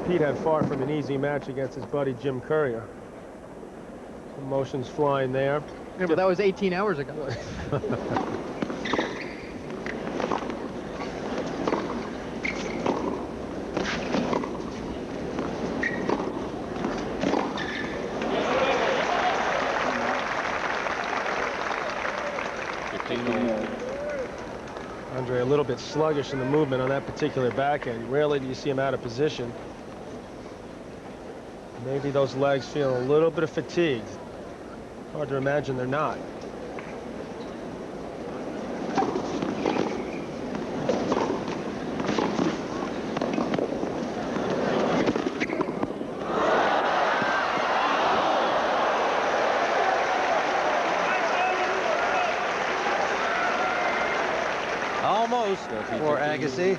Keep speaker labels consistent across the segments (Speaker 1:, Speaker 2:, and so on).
Speaker 1: Pete had far from an easy match against his buddy Jim Courier. Emotions flying there.
Speaker 2: Yeah, but that was 18 hours ago.
Speaker 1: Andre a little bit sluggish in the movement on that particular backhand. Rarely do you see him out of position. Maybe those legs feel a little bit of fatigue. Hard to imagine they're not.
Speaker 3: Almost for Agassi.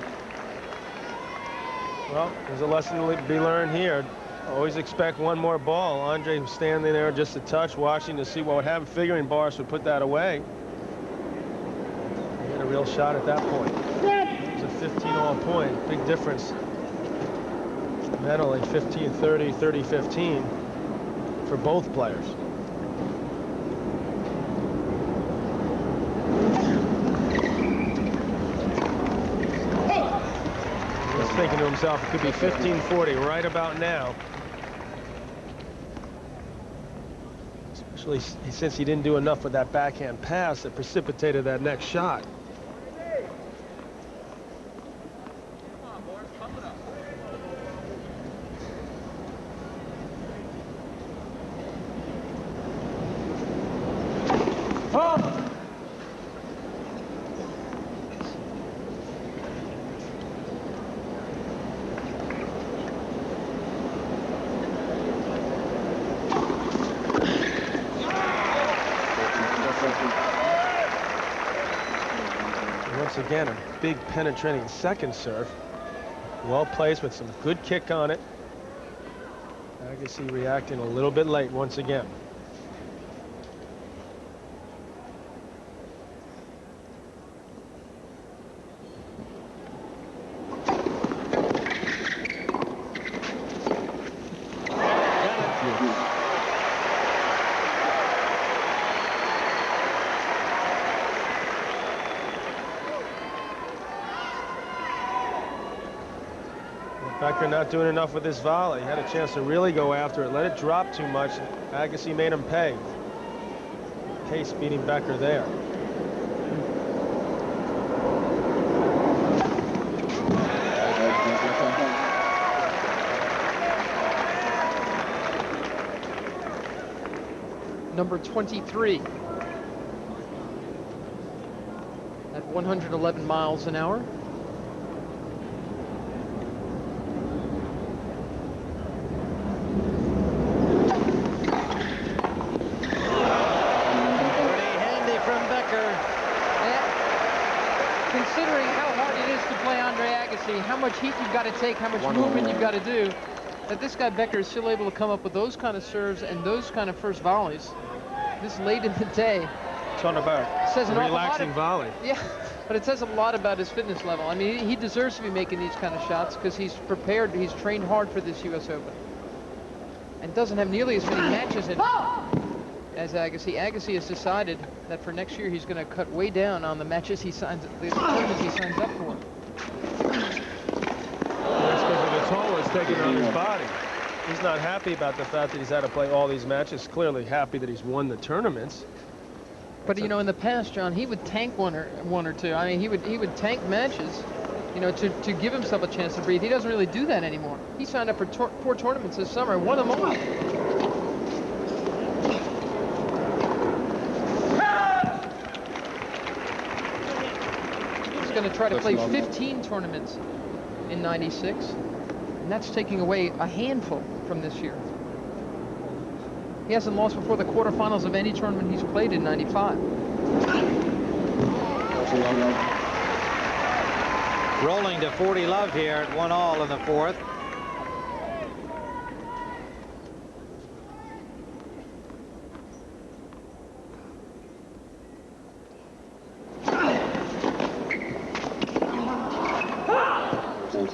Speaker 1: Well, there's a lesson to be learned here. Always expect one more ball. Andre was standing there just a touch, watching to see what would happen, figuring Boris would put that away. He had a real shot at that point. It was a 15-all point. Big difference mentally, 15-30, 30-15 for both players. He's thinking to himself, it could be 15-40 right about now. Especially since he didn't do enough with that backhand pass that precipitated that next shot. Once again, a big penetrating second serve. Well placed with some good kick on it. Agassi reacting a little bit late once again. Becker not doing enough with this volley. Had a chance to really go after it. Let it drop too much. Agassi made him pay. Pace beating Becker there.
Speaker 2: Number 23 at 111 miles an hour. Considering how hard it is to play Andre Agassi, how much heat you've got to take, how much movement you've got to do, that this guy Becker is still able to come up with those kind of serves and those kind of first volleys this late in the day.
Speaker 1: Talking about
Speaker 2: says an
Speaker 1: relaxing volley.
Speaker 2: Yeah, but it says a lot about his fitness level. I mean, he deserves to be making these kind of shots because he's prepared, he's trained hard for this U.S. Open. And doesn't have nearly as many matches in as Agassi. Agassi has decided that for next year he's going to cut way down on the matches he signs, the tournaments he signs up for.
Speaker 1: That's because of the toll it's taking on his body. He's not happy about the fact that he's had to play all these matches. Clearly happy that he's won the tournaments.
Speaker 2: But you know, in the past, John, he would tank one or two. I mean, he would tank matches, you know, to give himself a chance to breathe. He doesn't really do that anymore. He signed up for 4 tournaments this summer and won them all. Going to try to play 15 tournaments in '96, and that's taking away a handful from this year. He hasn't lost before the quarterfinals of any tournament he's played in '95.
Speaker 3: Rolling to 40 love here at 1-all in the fourth.
Speaker 1: May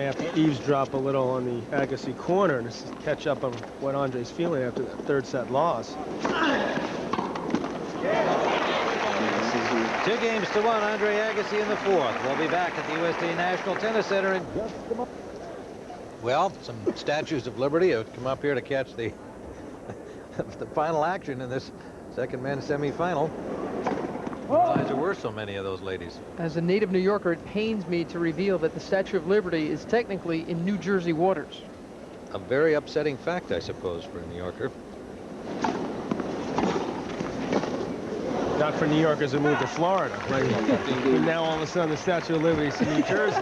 Speaker 1: have to eavesdrop a little on the Agassi corner and just catch up on what Andre's feeling after that third set loss.
Speaker 3: 2-1, Andre Agassi in the fourth. We'll be back at the USA National Tennis Center in just a moment. Well, some statues of liberty have come up here to catch the the final action in this second men's semifinal. Why there were so many of those ladies?
Speaker 2: As a native New Yorker, it pains me to reveal that the Statue of Liberty is technically in New Jersey waters.
Speaker 3: A very upsetting fact, I suppose, for a New Yorker.
Speaker 1: Not for New Yorkers who moved to Florida. Right? Now all of a sudden the Statue of Liberty is in New Jersey.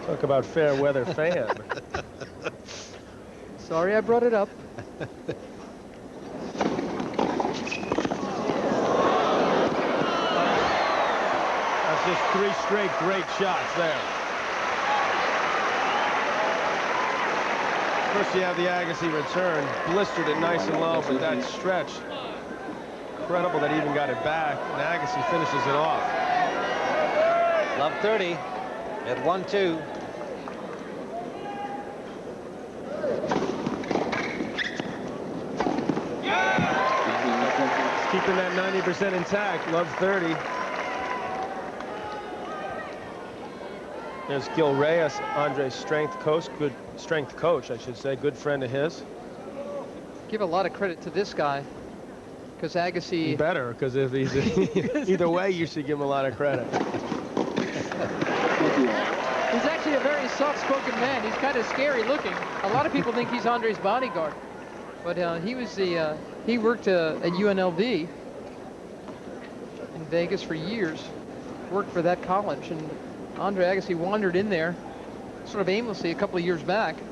Speaker 1: Talk about fair weather fan.
Speaker 2: Sorry I brought it up.
Speaker 1: That's just 3 straight great shots there. First you have the Agassi return, blistered it nice and low, but that stretch, incredible that he even got it back, and Agassi finishes it off.
Speaker 3: Love 30 at 1-2.
Speaker 1: Keeping that 90% intact. Love 30. There's Gil Reyes, Andre's strength coach, I should say, good friend of his.
Speaker 2: Give a lot of credit to this guy, because Agassi...
Speaker 1: Better, because if he's either way, you should give him a lot of credit.
Speaker 2: He's actually a very soft-spoken man. He's kind of scary looking. A lot of people think he's Andre's bodyguard, but he was the he worked at UNLV in Vegas for years, worked for that college, and Andre Agassi wandered in there sort of aimlessly a couple of years back. So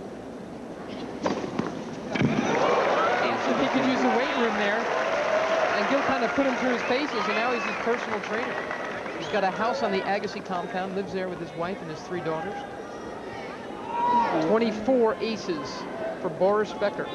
Speaker 2: he could use the weight room there, and Gil kind of put him through his paces, and now he's his personal trainer. He's got a house on the Agassi compound, lives there with his wife and his 3 daughters. 24 aces for Boris Becker.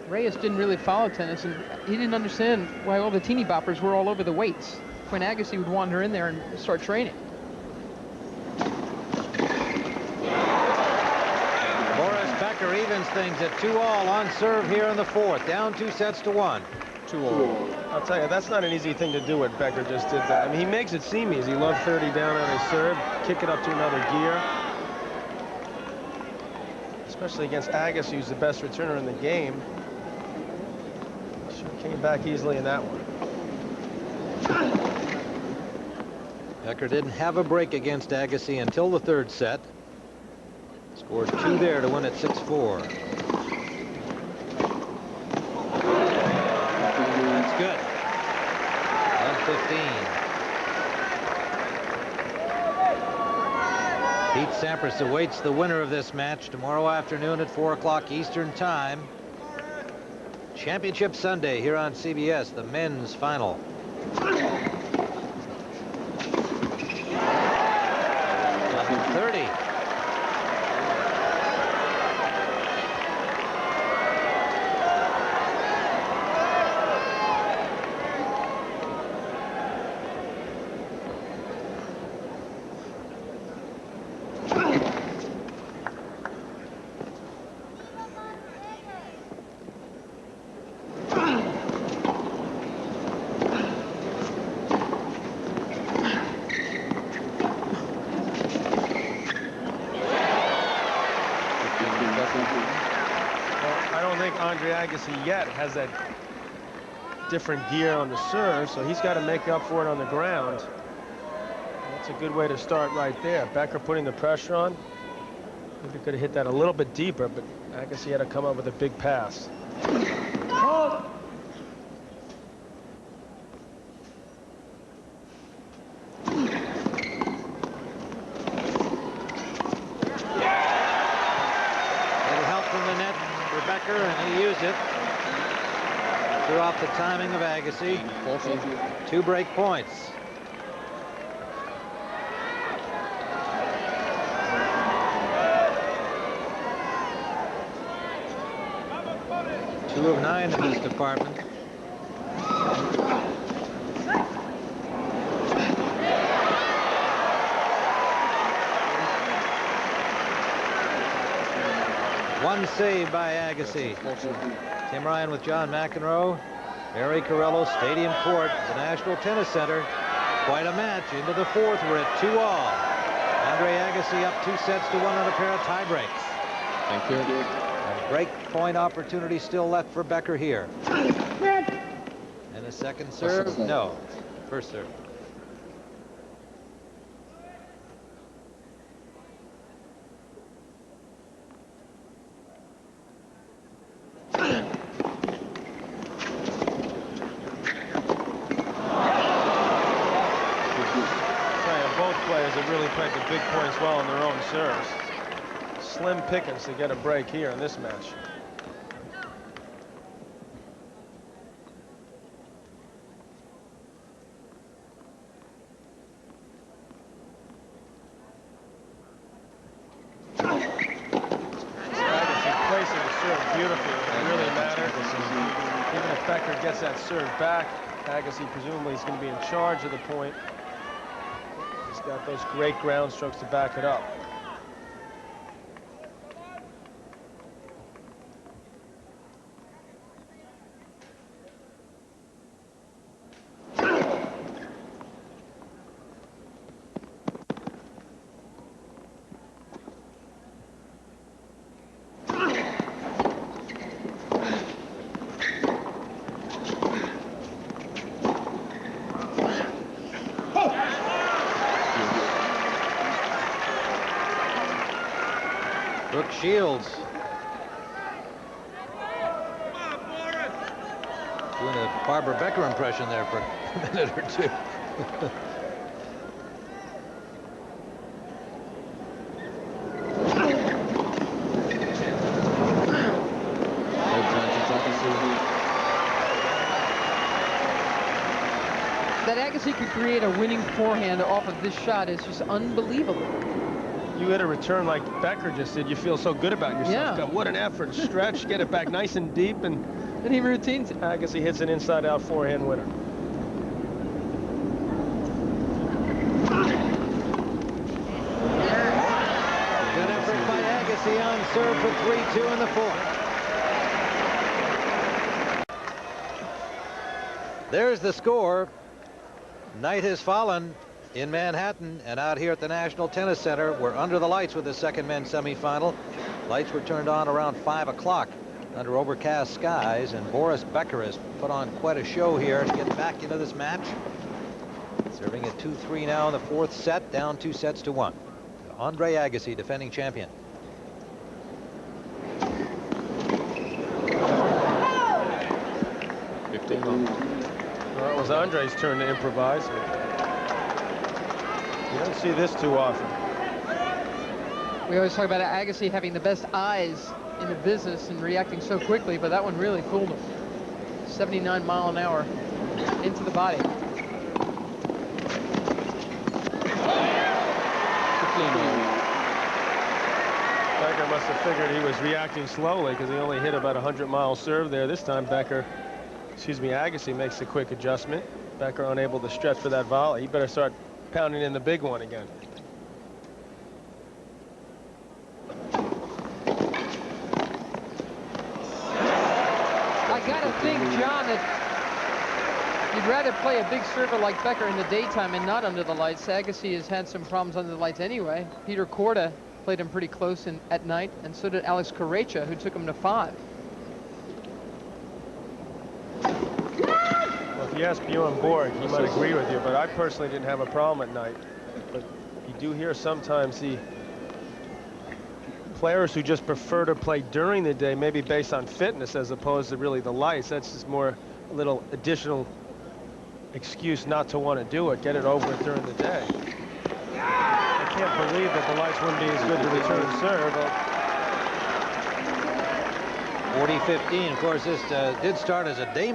Speaker 2: Reyes didn't really follow tennis, and he didn't understand why all the teeny boppers were all over the weights when Agassi would wander in there and start training.
Speaker 3: Boris Becker evens things at 2-all on serve here in the fourth, down 2-1.
Speaker 1: 2-all. I'll tell you, that's not an easy thing to do what Becker just did there. I mean, he makes it seem easy. Love 30 down on his serve, kick it up to another gear. Especially against Agassi, who's the best returner in the game. Came back easily in that one.
Speaker 3: Becker didn't have a break against Agassi until the third set. Scored 2 there to win at 6-4. That's good. 1-15. Pete Sampras awaits the winner of this match tomorrow afternoon at 4 o'clock Eastern Time. Championship Sunday here on CBS, the men's final. 11:30.
Speaker 1: Agassi yet has that different gear on the serve, so he's got to make up for it on the ground. That's a good way to start right there. Becker putting the pressure on. Maybe could have hit that a little bit deeper, but Agassi had to come up with a big pass.
Speaker 3: off the timing of Agassi. 2 break points. Two of 9 in this department. One save by Agassi. Tim Ryan with John McEnroe. Mary Carello, Stadium Court, the National Tennis Center. Quite a match into the 4th. We're at 2-all. Andre Agassi up 2 sets to 1 on a pair of tie breaks.
Speaker 4: Thank you.
Speaker 3: A break point opportunity still left for Becker here. And a second serve? No. First serve.
Speaker 1: Really played the big points well on their own serves. Slim pickings to get a break here in this match. Agassi placing the serve beautifully. It really matters. Even if Becker gets that serve back, Agassi presumably is going to be in charge of the point. He's got those great ground strokes to back it up.
Speaker 3: Shields doing a Barbara Becker impression there for a minute or two.
Speaker 2: That Agassi could create a winning forehand off of this shot is just unbelievable.
Speaker 1: You hit a return like Becker just did, you feel so good about yourself.
Speaker 2: Yeah.
Speaker 1: God, what an effort. Stretch, get it back nice and deep, and
Speaker 2: he routines it.
Speaker 1: Agassi hits an inside-out forehand winner.
Speaker 3: Good effort by Agassi on serve for 3-2 in the 4th. There's the score. Night has fallen in Manhattan, and out here at the National Tennis Center, we're under the lights with the second men's semifinal. Lights were turned on around 5 o'clock under overcast skies, and Boris Becker has put on quite a show here to get back into this match. Serving at 2-3 now in the 4th set, down 2 sets to 1. Andre Agassi, defending champion.
Speaker 1: Well, it was Andre's turn to improvise. You don't see this too often.
Speaker 2: We always talk about Agassi having the best eyes in the business and reacting so quickly, but that one really fooled him. 79 mile an hour into the body.
Speaker 1: Becker must have figured he was reacting slowly because he only hit about 100-mile serve there. This time Agassi makes a quick adjustment. Becker unable to stretch for that volley. He better start pounding in the big one again.
Speaker 2: I gotta think, John, that you'd rather play a big server like Becker in the daytime and not under the lights. Agassi has had some problems under the lights anyway. Peter Korda played him pretty close at night, and so did Alex Correia, who took him to 5.
Speaker 1: Well, if you ask Bjorn Borg, he might agree with you, but I personally didn't have a problem at night. But you do hear sometimes the players who just prefer to play during the day, maybe based on fitness as opposed to really the lights. That's just more a little additional excuse not to want to do it. Get it over during the day. I can't believe that the lights wouldn't be as good to return serve.
Speaker 3: 40-15. Of course, this did start as a day